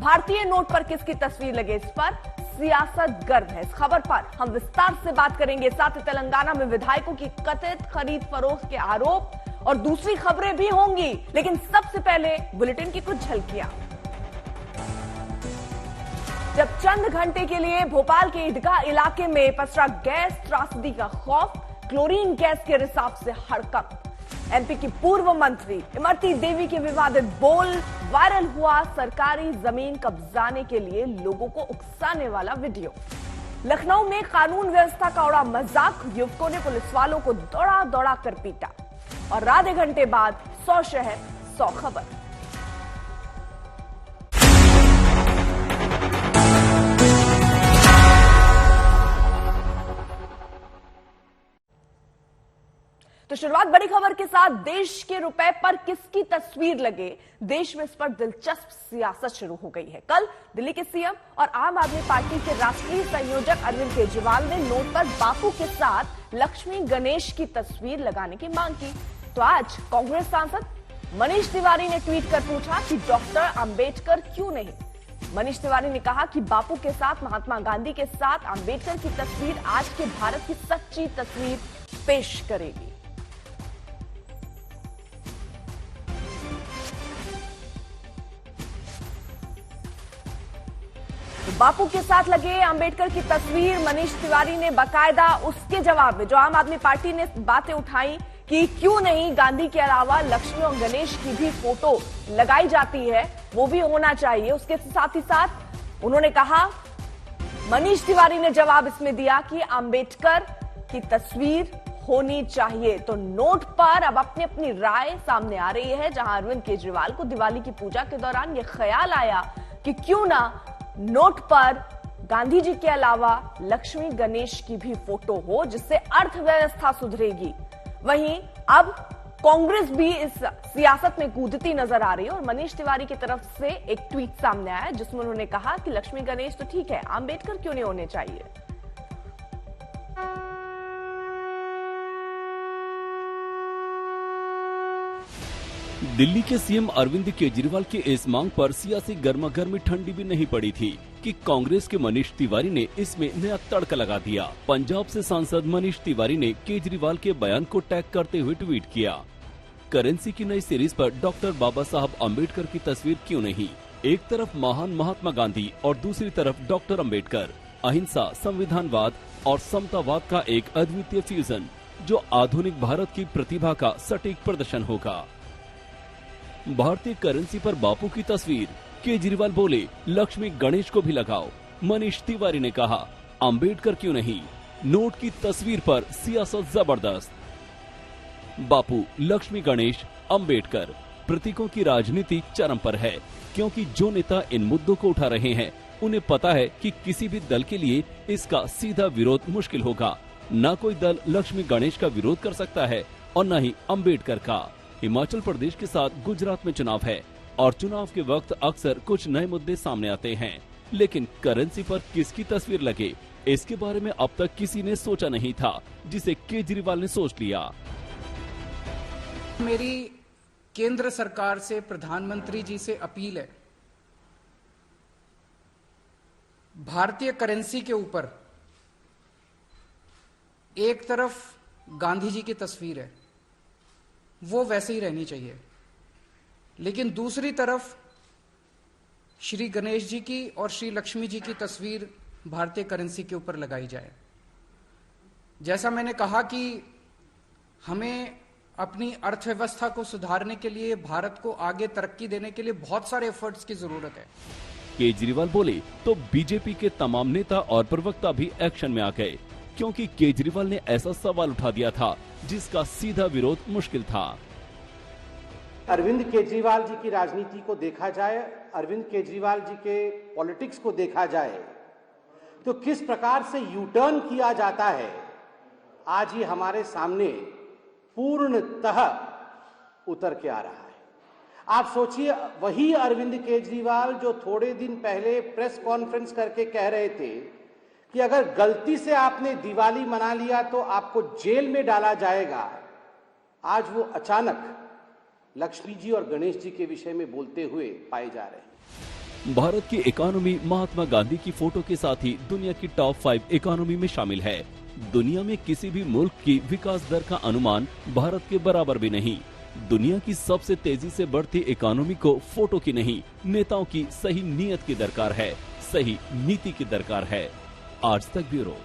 भारतीय नोट पर किसकी तस्वीर लगे, इस पर सियासत गर्म है। इस खबर पर हम विस्तार से बात करेंगे। साथ ही तेलंगाना में विधायकों की कथित खरीद फरोख्त के आरोप और दूसरी खबरें भी होंगी, लेकिन सबसे पहले बुलेटिन की कुछ झलकियां। जब चंद घंटे के लिए भोपाल के ईदगाह इलाके में पसरा गैस त्रासदी का खौफ, क्लोरीन गैस के रिसाव से हड़कंप। एमपी की पूर्व मंत्री इमरती देवी के विवादित बोल, वायरल हुआ सरकारी जमीन कब्जाने के लिए लोगों को उकसाने वाला वीडियो। लखनऊ में कानून व्यवस्था का उड़ा मजाक, युवकों ने पुलिस वालों को दौड़ा दौड़ा कर पीटा। और आधे घंटे बाद 100 शहर 100 खबर। तो शुरुआत बड़ी खबर के साथ। देश के रुपए पर किसकी तस्वीर लगे, देश में इस पर दिलचस्प सियासत शुरू हो गई है। कल दिल्ली के सीएम और आम आदमी पार्टी के राष्ट्रीय संयोजक अरविंद केजरीवाल ने नोट पर बापू के साथ लक्ष्मी गणेश की तस्वीर लगाने की मांग की। तो आज कांग्रेस सांसद मनीष तिवारी ने ट्वीट कर पूछा कि डॉक्टर अंबेडकर क्यों नहीं। मनीष तिवारी ने कहा कि बापू के साथ महात्मा गांधी के साथ अंबेडकर की तस्वीर आज के भारत की सच्ची तस्वीर पेश करेगी। बापू के साथ लगे अंबेडकर की तस्वीर, मनीष तिवारी ने बाकायदा उसके जवाब में जो आम आदमी पार्टी ने बातें उठाई कि क्यों नहीं गांधी के अलावा लक्ष्मी और गणेश की भी फोटो लगाई जाती है, वो भी होना चाहिए। उसके साथ ही साथ उन्होंने कहा, मनीष तिवारी ने जवाब इसमें दिया कि अंबेडकर की तस्वीर होनी चाहिए। तो नोट पर अब अपनी अपनी राय सामने आ रही है, जहां अरविंद केजरीवाल को दिवाली की पूजा के दौरान यह ख्याल आया कि क्यों ना नोट पर गांधी जी के अलावा लक्ष्मी गणेश की भी फोटो हो, जिससे अर्थव्यवस्था सुधरेगी। वहीं अब कांग्रेस भी इस सियासत में कूदती नजर आ रही है और मनीष तिवारी की तरफ से एक ट्वीट सामने आया जिसमें उन्होंने कहा कि लक्ष्मी गणेश तो ठीक है, अंबेडकर क्यों नहीं होने चाहिए। दिल्ली के सीएम अरविंद केजरीवाल की इस मांग पर सियासी गर्मागर्मी ठंडी भी नहीं पड़ी थी कि कांग्रेस के मनीष तिवारी ने इसमें नया तड़का लगा दिया। पंजाब से सांसद मनीष तिवारी ने केजरीवाल के बयान को टैग करते हुए ट्वीट किया, करेंसी की नई सीरीज पर डॉक्टर बाबा साहब अम्बेडकर की तस्वीर क्यों नहीं। एक तरफ महान महात्मा गांधी और दूसरी तरफ डॉक्टर अम्बेडकर। अहिंसा, संविधानवाद और समतावाद का एक अद्वितीय फ्यूजन जो आधुनिक भारत की प्रतिभा का सटीक प्रदर्शन होगा। भारतीय करेंसी पर बापू की तस्वीर, केजरीवाल बोले लक्ष्मी गणेश को भी लगाओ। मनीष तिवारी ने कहा अंबेडकर क्यों नहीं। नोट की तस्वीर पर सियासत जबरदस्त। बापू, लक्ष्मी गणेश, अंबेडकर प्रतीकों की राजनीति चरम पर है, क्योंकि जो नेता इन मुद्दों को उठा रहे हैं उन्हें पता है कि किसी भी दल के लिए इसका सीधा विरोध मुश्किल होगा। न कोई दल लक्ष्मी गणेश का विरोध कर सकता है और न ही अंबेडकर का। हिमाचल प्रदेश के साथ गुजरात में चुनाव है और चुनाव के वक्त अक्सर कुछ नए मुद्दे सामने आते हैं, लेकिन करेंसी पर किसकी तस्वीर लगे, इसके बारे में अब तक किसी ने सोचा नहीं था, जिसे केजरीवाल ने सोच लिया। मेरी केंद्र सरकार से, प्रधानमंत्री जी से अपील है, भारतीय करेंसी के ऊपर एक तरफ गांधी जी की तस्वीर है, वो वैसे ही रहनी चाहिए, लेकिन दूसरी तरफ श्री गणेश जी की और श्री लक्ष्मी जी की तस्वीर भारतीय करेंसी के ऊपर लगाई जाए। जैसा मैंने कहा कि हमें अपनी अर्थव्यवस्था को सुधारने के लिए, भारत को आगे तरक्की देने के लिए बहुत सारे एफर्ट्स की जरूरत है। केजरीवाल बोले तो बीजेपी के तमाम नेता और प्रवक्ता भी एक्शन में आ गए, क्योंकि केजरीवाल ने ऐसा सवाल उठा दिया था जिसका सीधा विरोध मुश्किल था। अरविंद केजरीवाल जी की राजनीति को देखा जाए, अरविंद केजरीवाल जी के पॉलिटिक्स को देखा जाए, तो किस प्रकार से यू टर्न किया जाता है, आज ये हमारे सामने पूर्णतः उतर के आ रहा है। आप सोचिए, वही अरविंद केजरीवाल जो थोड़े दिन पहले प्रेस कॉन्फ्रेंस करके कह रहे थे कि अगर गलती से आपने दिवाली मना लिया तो आपको जेल में डाला जाएगा, आज वो अचानक लक्ष्मी जी और गणेश जी के विषय में बोलते हुए पाए जा रहे हैं। भारत की इकोनॉमी महात्मा गांधी की फोटो के साथ ही दुनिया की टॉप 5 इकोनॉमी में शामिल है। दुनिया में किसी भी मुल्क की विकास दर का अनुमान भारत के बराबर भी नहीं। दुनिया की सबसे तेजी से बढ़ती इकोनॉमी को फोटो की नहीं, नेताओं की सही नीयत की दरकार है, सही नीति की दरकार है। आज तक ब्यूरो।